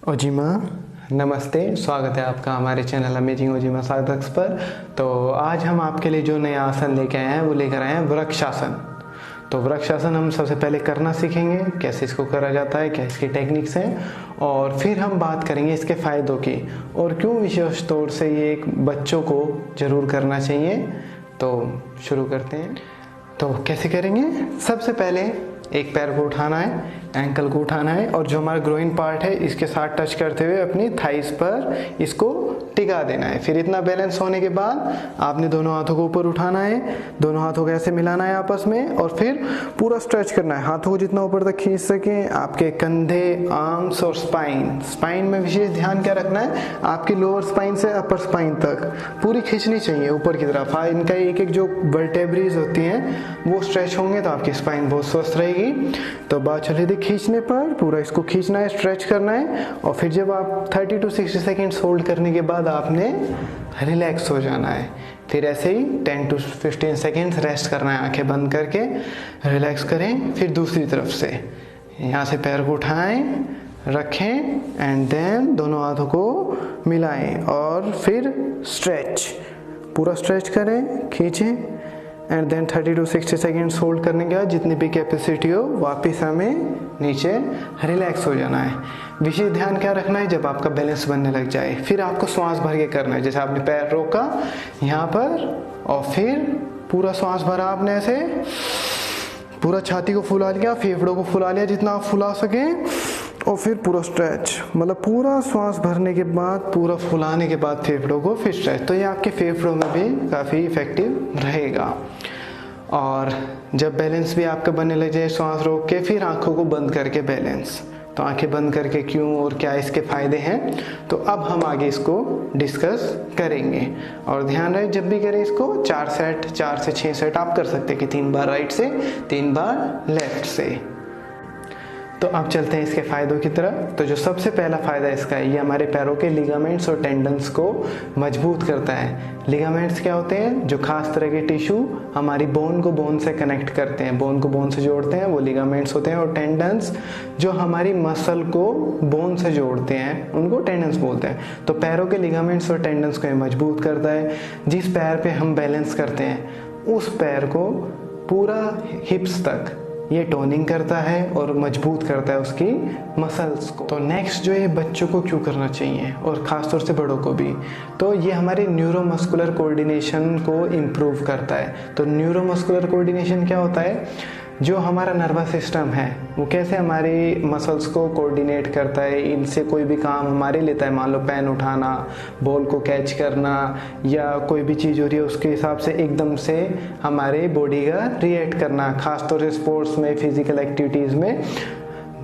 ओजिमा नमस्ते, स्वागत है आपका हमारे चैनल अमेजिंग ओजिमा साधक्स पर। तो आज हम आपके लिए जो नया आसन लेके आए हैं वो लेकर आए हैं वृक्षासन। तो वृक्षासन हम सबसे पहले करना सीखेंगे, कैसे इसको करा जाता है, क्या इसकी टेक्निक्स हैं, और फिर हम बात करेंगे इसके फ़ायदों की और क्यों विशेष तौर से ये एक बच्चों को ज़रूर करना चाहिए। तो शुरू करते हैं। तो कैसे करेंगे? सबसे पहले एक पैर को उठाना है, एंकल को उठाना है और जो हमारा ग्रोइन पार्ट है इसके साथ टच करते हुए अपनी थाइस पर इसको टिका देना है। फिर इतना बैलेंस होने के बाद आपने दोनों हाथों को ऊपर उठाना है, दोनों हाथों को ऐसे मिलाना है आपस में और फिर पूरा स्ट्रेच करना है। हाथों को जितना ऊपर तक खींच सकें, आपके कंधे, आर्म्स और स्पाइन में विशेष ध्यान क्या रखना है, आपकी लोअर स्पाइन से अपर स्पाइन तक पूरी खींचनी चाहिए ऊपर की तरफ। हाँ, इनका एक एक जो वर्टेब्रीज होती हैं वो स्ट्रेच होंगे तो आपकी स्पाइन बहुत स्वस्थ रहेगी। तो बात चल रही थी खींचने पर, पूरा इसको खींचना है, स्ट्रेच करना है और फिर जब आप 30 to 60 सेकेंड्स होल्ड करने के बाद आपने रिलैक्स हो जाना है। फिर ऐसे ही 10 to 15 सेकेंड्स रेस्ट करना है, आंखें बंद करके रिलैक्स करें। फिर दूसरी तरफ से यहाँ से पैर को उठाएं, रखें एंड देन दोनों हाथों को मिलाएं और फिर स्ट्रेच, पूरा स्ट्रेच करें, खींचें and then 30 to 60 seconds hold करने के बाद जितनी भी कैपेसिटी हो वापस हमें नीचे रिलैक्स हो जाना है। विशेष ध्यान क्या रखना है, जब आपका बैलेंस बनने लग जाए फिर आपको श्वास भर के करना है। जैसे आपने पैर रोका यहाँ पर और फिर पूरा श्वास भरा आपने, ऐसे पूरा छाती को फुला लिया, फेफड़ों को फुला लिया जितना आप फुला सकें और फिर पूरा स्ट्रेच, मतलब पूरा श्वास भरने के बाद, पूरा फुलाने के बाद फेफड़ों को फिर स्ट्रेच। तो ये आपके फेफड़ों में भी काफ़ी इफेक्टिव रहेगा। और जब बैलेंस भी आपका बनने लग जाए श्वास रोक के, फिर आंखों को बंद करके बैलेंस। तो आंखें बंद करके क्यों और क्या इसके फ़ायदे हैं, तो अब हम आगे इसको डिस्कस करेंगे। और ध्यान रहे जब भी करें इसको 4 से 6 सेट आप कर सकते हैं कि 3 बार राइट से 3 बार लेफ्ट से। तो अब चलते हैं इसके फ़ायदों की तरफ। तो जो सबसे पहला फ़ायदा इसका है, ये हमारे पैरों के लिगामेंट्स और टेंडन्स को मजबूत करता है। लिगामेंट्स क्या होते हैं, जो खास तरह के टिश्यू हमारी बोन को बोन से कनेक्ट करते हैं, बोन को बोन से जोड़ते हैं, वो लिगामेंट्स होते हैं। और टेंडन्स जो हमारी मसल को बोन से जोड़ते हैं उनको टेंडन्स बोलते हैं। तो पैरों के लिगामेंट्स और टेंडन्स को ये मजबूत करता है। जिस पैर पे हम बैलेंस करते हैं उस पैर को पूरा हिप्स तक ये टोनिंग करता है और मजबूत करता है उसकी मसल्स को। तो नेक्स्ट जो है बच्चों को क्यों करना चाहिए और ख़ासतौर से बड़ों को भी, तो ये हमारे न्यूरोमस्कुलर कोऑर्डिनेशन को इम्प्रूव करता है। तो न्यूरोमस्कुलर कोऑर्डिनेशन क्या होता है, जो हमारा नर्वस सिस्टम है वो कैसे हमारी मसल्स को कोऑर्डिनेट करता है, इनसे कोई भी काम हमारे लेता है। मान लो पेन उठाना, बॉल को कैच करना या कोई भी चीज़ हो रही है उसके हिसाब से एकदम से हमारे बॉडी का रिएक्ट करना। खासतौर से स्पोर्ट्स में, फिजिकल एक्टिविटीज़ में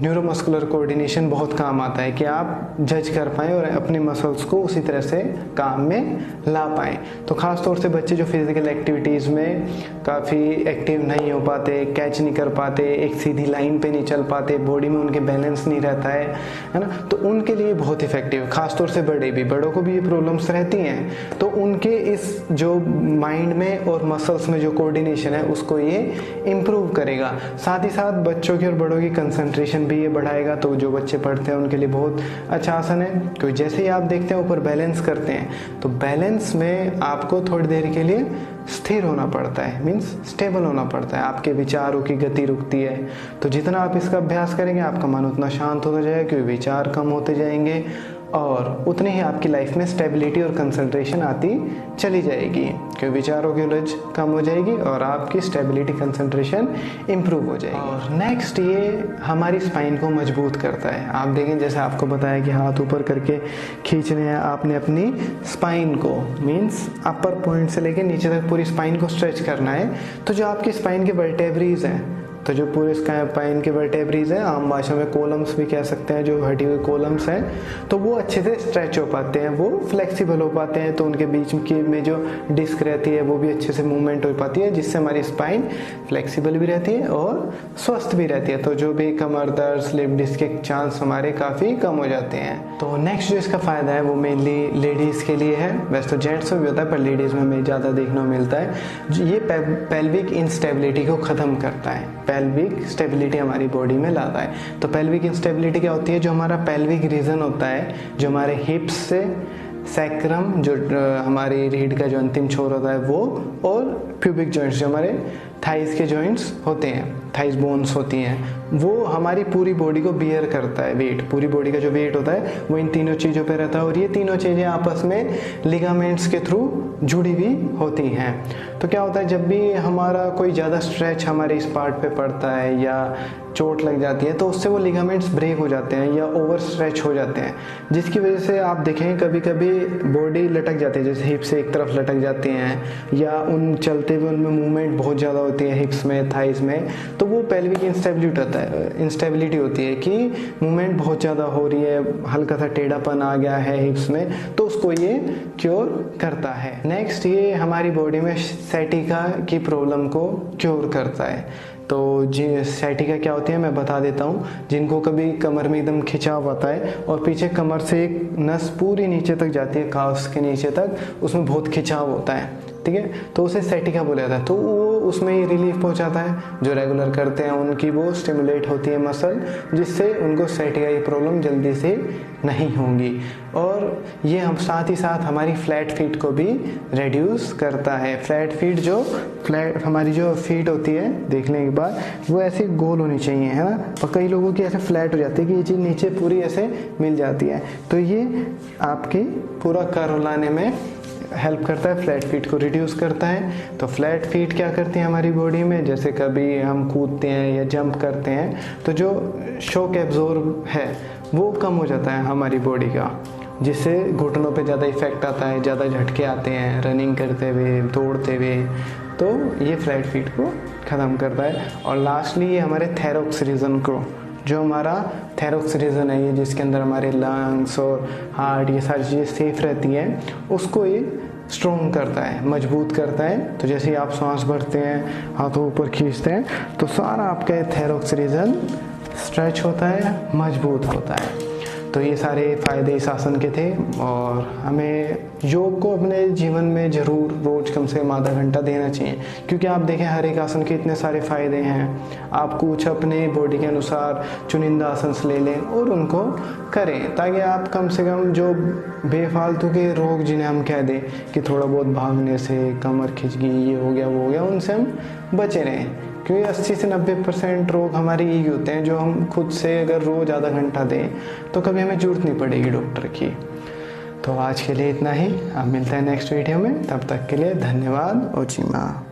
न्यूरोमस्कुलर कोऑर्डिनेशन बहुत काम आता है कि आप जज कर पाएँ और अपने मसल्स को उसी तरह से काम में ला पाएँ। तो ख़ास तौर से बच्चे जो फिज़िकल एक्टिविटीज़ में काफ़ी एक्टिव नहीं हो पाते, कैच नहीं कर पाते, एक सीधी लाइन पे नहीं चल पाते, बॉडी में उनके बैलेंस नहीं रहता है ना, तो उनके लिए बहुत इफ़ेक्टिव। ख़ास तौर से बड़ों को भी ये प्रॉब्लम्स रहती हैं, तो उनके इस जो माइंड में और मसल्स में जो कोऑर्डिनेशन है उसको ये इम्प्रूव करेगा। साथ ही साथ बच्चों की और बड़ों की कंसंट्रेशन भी ये बढ़ाएगा। तो जो बच्चे पढ़ते हैं उनके लिए बहुत अच्छा आसन है, क्योंकि जैसे ही आप देखते हैं ऊपर बैलेंस करते हैं तो बैलेंस में आपको थोड़ी देर के लिए स्थिर होना पड़ता है, मीन्स स्टेबल होना पड़ता है। आपके विचारों की गति रुकती है। तो जितना आप इसका अभ्यास करेंगे आपका मन उतना शांत होता जाएगा, क्योंकि विचार कम होते जाएंगे और उतनी ही आपकी लाइफ में स्टेबिलिटी और कंसंट्रेशन आती चली जाएगी, क्योंकि विचारों की उलझ कम हो जाएगी और आपकी स्टेबिलिटी कंसंट्रेशन इम्प्रूव हो जाएगी। और नेक्स्ट ये हमारी स्पाइन को मजबूत करता है। आप देखें जैसे आपको बताया कि हाथ ऊपर करके खींचने हैं आपने अपनी स्पाइन को, मीन्स अपर पॉइंट से लेकर नीचे तक पूरी स्पाइन को स्ट्रेच करना है। तो जो आपकी स्पाइन के वर्टेब्रीज हैं, तो जो पूरे स्पाइन के वर्टेब्रीज हैं, आम भाषा में कॉलम्स भी कह सकते हैं, जो हटी हुई कॉलम्स हैं, तो वो अच्छे से स्ट्रेच हो पाते हैं, वो फ्लेक्सिबल हो पाते हैं। तो उनके बीच में जो डिस्क रहती है वो भी अच्छे से मूवमेंट हो पाती है, जिससे हमारी स्पाइन फ्लेक्सिबल भी रहती है और स्वस्थ भी रहती है। तो जो भी कमर दर्द, स्लिप डिस्क के चांस हमारे काफ़ी कम हो जाते हैं। तो नेक्स्ट जो इसका फ़ायदा है वो मेनली लेडीज़ के लिए है। वैसे तो जेंट्स में भी होता है पर लेडीज़ में ज़्यादा देखने को मिलता है। ये पेल्विक इंस्टेबिलिटी को ख़त्म करता है। पेल्विक स्टेबिलिटी हमारी बॉडी में लाता है। तो पेल्विक इंस्टेबिलिटी क्या होती है? जो हमारा पेल्विक रीजन होता है, जो हमारे हिप्स से सैक्रम, जो हमारी रीढ़ का जो अंतिम छोर होता है वो, और प्यूबिक जॉइंट्स जो हमारे थाइस के जॉइंट्स होते हैं, थाइस बोन्स होती हैं, वो हमारी पूरी बॉडी को बियर करता है। वेट, पूरी बॉडी का जो वेट होता है वो इन तीनों चीज़ों पे रहता है, और ये तीनों चीज़ें आपस में लिगामेंट्स के थ्रू जुड़ी हुई होती हैं। तो क्या होता है, जब भी हमारा कोई ज़्यादा स्ट्रेच हमारे इस पार्ट पे पड़ता है या चोट लग जाती है, तो उससे वो लिगामेंट्स ब्रेक हो जाते हैं या ओवर स्ट्रेच हो जाते हैं, जिसकी वजह से आप देखें कभी कभी बॉडी लटक जाती है, जैसे हिप से एक तरफ लटक जाते हैं, या उन चलते हुए उनमें मूवमेंट बहुत ज़्यादा होती है हिप्स में, थाइस में, तो वो पेल्विक इंस्टेबिलिटी होती है कि मूवमेंट बहुत ज़्यादा हो रही है, हल्का सा टेढ़ापन आ गया है हिप्स में, तो उसको ये क्योर करता है। नेक्स्ट, ये हमारी बॉडी में सैटिका की प्रॉब्लम को क्योर करता है। तो जी सैटिका क्या होती है मैं बता देता हूँ। जिनको कभी कमर में एकदम खिंचाव आता है और पीछे कमर से एक नस पूरी नीचे तक जाती है, काफ्स के नीचे तक, उसमें बहुत खिंचाव होता है, ठीक है, तो उसे सैटिका बोला जाता है। तो वो उसमें ही रिलीफ पहुंचाता है। जो रेगुलर करते हैं उनकी वो स्टिमुलेट होती है मसल, जिससे उनको सैटिका की प्रॉब्लम जल्दी से नहीं होंगी। और ये हम साथ ही साथ हमारी फ्लैट फीट को भी रिड्यूस करता है। फ्लैट फीट, हमारी जो फीट होती है देखने के बाद वो ऐसे गोल होनी चाहिए, है ना, और कई लोगों की ऐसे फ्लैट हो जाती है कि ये चीज़ नीचे पूरी ऐसे मिल जाती है, तो ये आपकी पूरा कर्व लाने में हेल्प करता है, फ्लैट फीट को रिड्यूस करता है। तो फ्लैट फीट क्या करती है हमारी बॉडी में, जैसे कभी हम कूदते हैं या जंप करते हैं तो जो शॉक एब्जॉर्ब है वो कम हो जाता है हमारी बॉडी का, जिससे घुटनों पे ज़्यादा इफेक्ट आता है, ज़्यादा झटके आते हैं रनिंग करते हुए, दौड़ते हुए, तो ये फ्लैट फीट को ख़त्म करता है। और लास्टली ये हमारे थैरोक्स रीजन को, जो हमारा थैरोक्स रीजन है, ये जिसके अंदर हमारे लंग्स और हार्ट ये सारी चीज़ें सेफ रहती हैं, उसको ये स्ट्रॉन्ग करता है, मजबूत करता है। तो जैसे ही आप सांस भरते हैं, हाथों ऊपर खींचते हैं, तो सारा आपका थैरोक्स रीजन स्ट्रेच होता है, मजबूत होता है। तो ये सारे फ़ायदे इस आसन के थे, और हमें योग को अपने जीवन में ज़रूर रोज़ कम से कम आधा घंटा देना चाहिए, क्योंकि आप देखें हर एक आसन के इतने सारे फ़ायदे हैं। आप कुछ अपने बॉडी के अनुसार चुनिंदा आसन ले लें और उनको करें, ताकि आप कम से कम जो बेफालतू के रोग जिन्हें हम कह दें कि थोड़ा बहुत भागने से कमर खिंच गई, ये हो गया वो हो गया, उनसे हम बचे रहें। क्योंकि 80 से 90% रोग हमारे यही होते हैं, जो हम खुद से अगर रोज़ आधा घंटा दें तो कभी हमें ज़रूरत नहीं पड़ेगी डॉक्टर की। तो आज के लिए इतना ही, अब मिलते हैं नेक्स्ट वीडियो में, तब तक के लिए धन्यवाद। ओचिमा।